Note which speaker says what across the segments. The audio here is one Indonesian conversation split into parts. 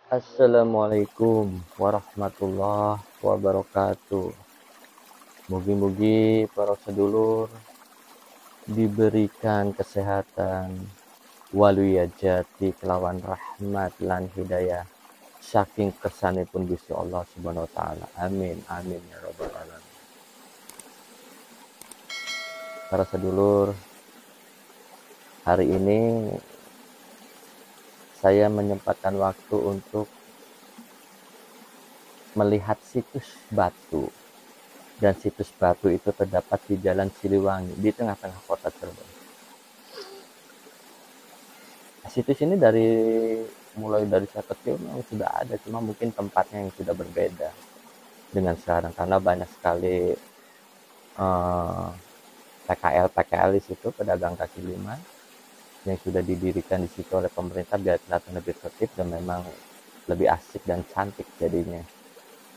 Speaker 1: Assalamualaikum warahmatullahi wabarakatuh. Mugi-mugi para sedulur diberikan kesehatan waluyajati kelawan rahmat lan hidayah saking kersanipun Gusti Allah Subhanahu wa taala. Amin amin ya rabbal alamin. Para sedulur, hari ini saya menyempatkan waktu untuk melihat situs batu, dan situs batu itu terdapat di Jalan Siliwangi di tengah-tengah kota Cirebon. Situs ini mulai dari saya kecil memang sudah ada, cuma mungkin tempatnya yang sudah berbeda dengan sekarang karena banyak sekali PKL di situ, pedagang kaki lima yang sudah didirikan di situ oleh pemerintah biar kelihatan lebih tertib dan memang lebih asik dan cantik jadinya.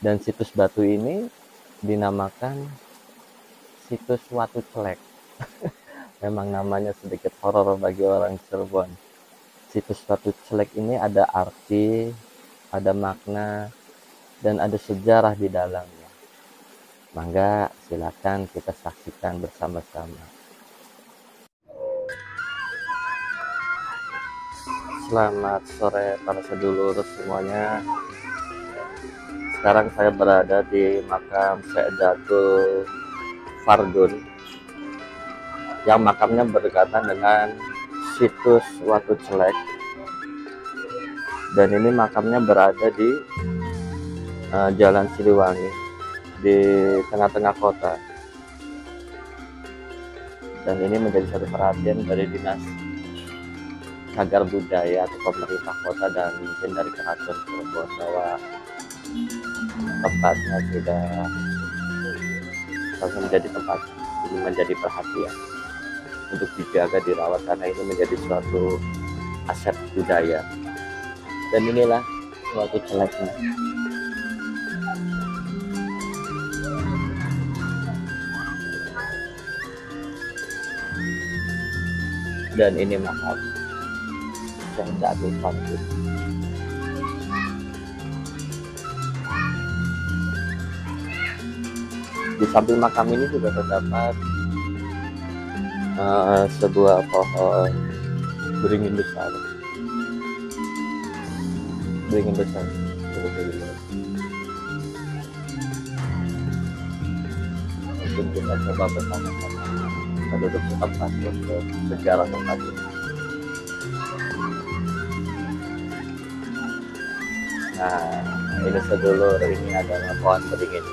Speaker 1: Dan situs batu ini dinamakan situs Watu Celek. Memang namanya sedikit horor bagi orang Cirebon. Situs Watu Celek ini ada arti, ada makna, dan ada sejarah di dalamnya. Mangga silakan kita saksikan bersama-sama. Selamat sore para sedulur semuanya. Sekarang saya berada di makam Syekh Fardun yang makamnya berdekatan dengan situs Watu Celek, dan ini makamnya berada di Jalan Siliwangi di tengah-tengah kota, dan ini menjadi satu perhatian dari dinas cagar budaya atau pemerintah kota dan mungkin dari keraton Cirebon bahwa tempatnya sudah harus menjadi tempat ini menjadi perhatian untuk dijaga, dirawat, karena ini menjadi suatu aset budaya. Dan inilah Watu Celeknya. Dan ini makam Syekh Fardun. Di samping makam ini juga terdapat sebuah pohon beringin besar. Mungkin kita coba bersama-sama kita duduk setempat untuk sejarah tempat ini. Nah, ini sedulur, ini adalah pohon beringin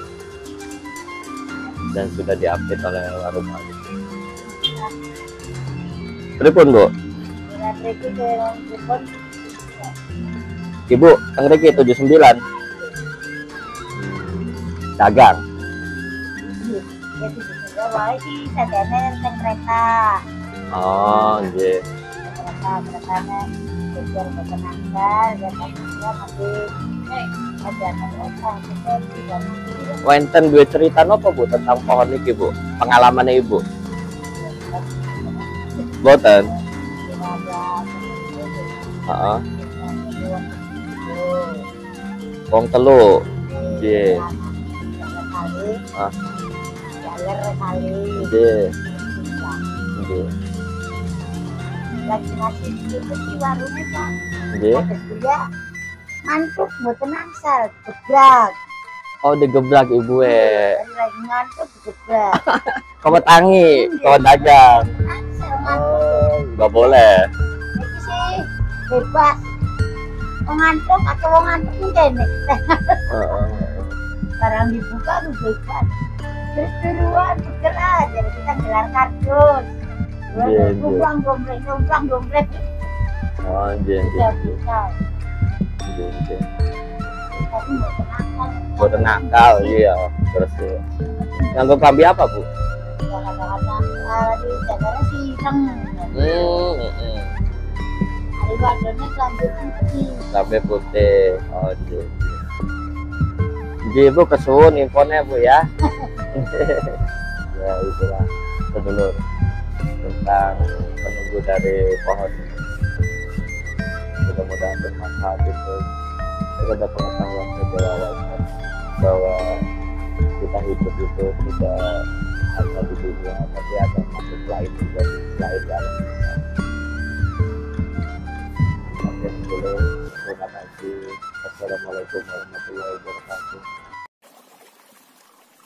Speaker 1: dan sudah diupdate oleh warung malu. Telepon Bu. Ibu, Angreki 79. Dagang. Oh, nggih. Wenten dua cerita apa Bu tentang pohon ini Bu? Pengalaman Ibu? Boten. Heeh. Wong telu. Nggih. Nggih. Nggih.
Speaker 2: Lagi masih itu di warungnya Pak.
Speaker 1: Nggih.
Speaker 2: Ngantuk mboten angsal, gebrak.
Speaker 1: Oh, digebrak Ibu
Speaker 2: Lagi ngantuk gebrak.
Speaker 1: Kawat tangi, kawat dagang.
Speaker 2: Angsal ngantuk.
Speaker 1: Oh, nggak boleh.
Speaker 2: Iki sih bebas. Wong ngantuk atau wong ngantuk ngene. Barang dibuka tuh bebas. Terus bergerak, jadi kita gelar kardus. Numpang dompleng.
Speaker 1: Oh, nggih. Buat nakal, iya. Terus nganggo klambi apa Bu?
Speaker 2: Kadang-kadang di daerah sih seneng. Hari wadonnya klambi putih.
Speaker 1: Klambi putih. Oh, nggih. Nggih Bu, kesuwun infonya Bu ya. Ya itulah sedulur tentang penunggu dari pohon. Mudah-mudahan bermanfaat itu sekedar pengetahuan saja wawasan bahwa kita hidup itu tidak hanya di dunia tapi ada makhluk lain juga selain di alam kita. Oke dulu, terima kasih. Assalamualaikum warahmatullahi wabarakatuh.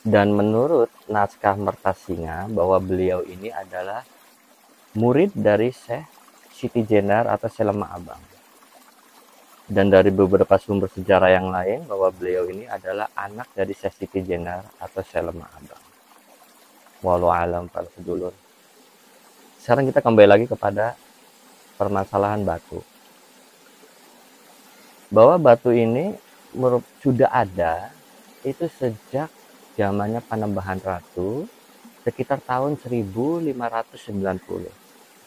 Speaker 1: Dan menurut naskah Mertasinga bahwa beliau ini adalah murid dari Syekh Siti Jenar atau Syekh Lemah Abang. Dan dari beberapa sumber sejarah yang lain bahwa beliau ini adalah anak dari Syekh Siti Jenar atau Syekh Lemah Abang. Wallahu alam para sedulur. Sekarang kita kembali lagi kepada permasalahan batu. Bahwa batu ini sudah ada itu sejak zamannya Panembahan Ratu sekitar tahun 1590.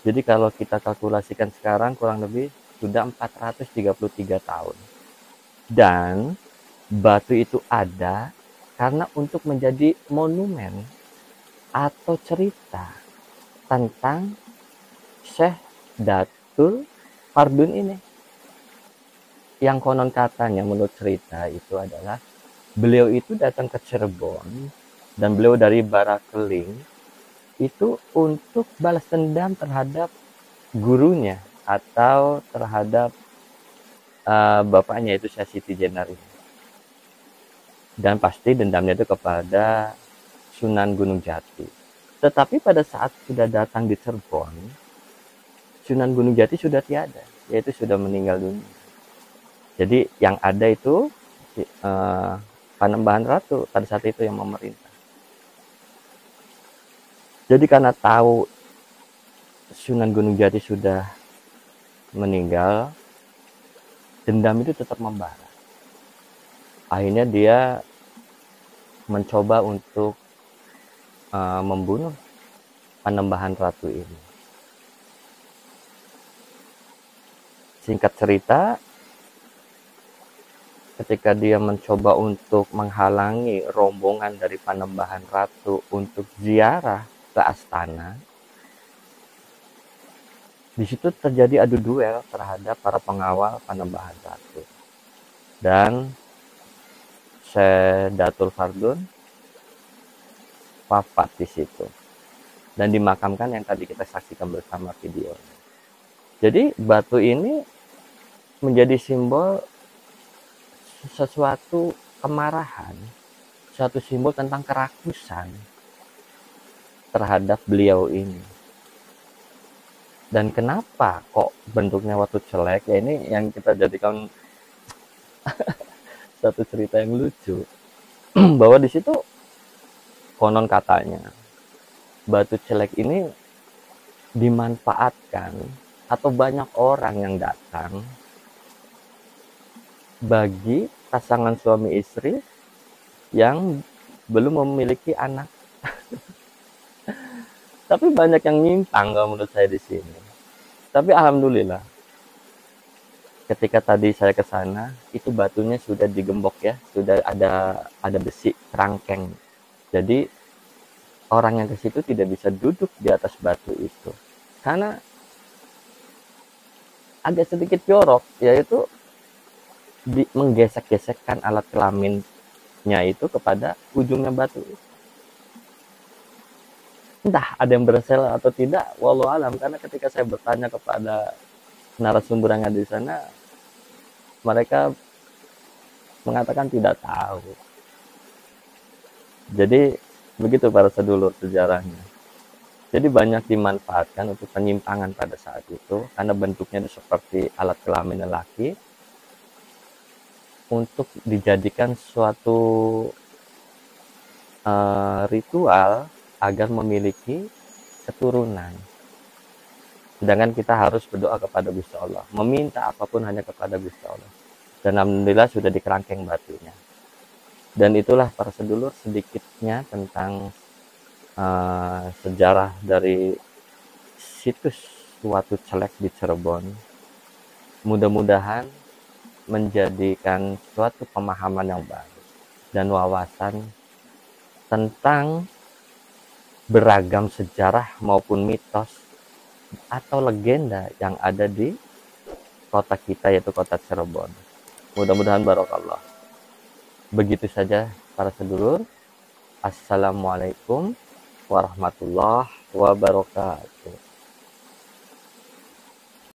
Speaker 1: Jadi kalau kita kalkulasikan sekarang kurang lebih sudah 433 tahun. Dan batu itu ada karena untuk menjadi monumen atau cerita tentang Syekh Datul Fardun ini. Yang konon katanya menurut cerita itu adalah beliau itu datang ke Cirebon dan beliau dari Barakeling itu untuk balas dendam terhadap gurunya atau terhadap bapaknya itu Syekh Siti Jenar ini. Dan pasti dendamnya itu kepada Sunan Gunung Jati. Tetapi pada saat sudah datang di Cirebon, Sunan Gunung Jati sudah tiada, yaitu sudah meninggal dunia. Jadi yang ada itu Panembahan Ratu pada saat itu yang memerintah. Jadi karena tahu Sunan Gunung Jati sudah meninggal, dendam itu tetap membara. Akhirnya dia mencoba untuk membunuh Panembahan Ratu ini. Singkat cerita, ketika dia mencoba untuk menghalangi rombongan dari Panembahan Ratu untuk ziarah ke astana, di situ terjadi adu duel terhadap para pengawal Panembahan Ratu. Dan Syekh Datul Fardun wafat di situ. Dan dimakamkan yang tadi kita saksikan bersama videonya. Jadi batu ini menjadi simbol sesuatu kemarahan, suatu simbol tentang kerakusan terhadap beliau ini. Dan kenapa kok bentuknya waktu celek? Ya ini yang kita jadikan satu cerita yang lucu. Bahwa di situ konon katanya batu celek ini dimanfaatkan atau banyak orang yang datang bagi pasangan suami istri yang belum memiliki anak. Tapi banyak yang nyimpang kalau menurut saya di sini. Tapi alhamdulillah, ketika tadi saya ke sana, itu batunya sudah digembok ya, sudah ada besi kerangkeng. Jadi orang yang ke situ tidak bisa duduk di atas batu itu, karena agak sedikit jorok, yaitu menggesek-gesekkan alat kelaminnya itu kepada ujungnya batu. Entah ada yang bersalah atau tidak, wallahu alam, karena ketika saya bertanya kepada narasumber yang ada di sana, mereka mengatakan tidak tahu. Jadi begitu para sedulur sejarahnya. Jadi banyak dimanfaatkan untuk penyimpangan pada saat itu, karena bentuknya seperti alat kelamin lelaki, untuk dijadikan suatu ritual agar memiliki keturunan. Sedangkan kita harus berdoa kepada Gusti Allah, meminta apapun hanya kepada Gusti Allah. Dan alhamdulillah sudah dikerangkeng batunya. Dan itulah para sedulur sedikitnya tentang sejarah dari situs suatu celek di Cirebon. Mudah-mudahan menjadikan suatu pemahaman yang baru dan wawasan tentang beragam sejarah maupun mitos atau legenda yang ada di kota kita, yaitu kota Cirebon. Mudah-mudahan barokallah. Begitu saja para sedulur. Assalamualaikum warahmatullahi wabarakatuh.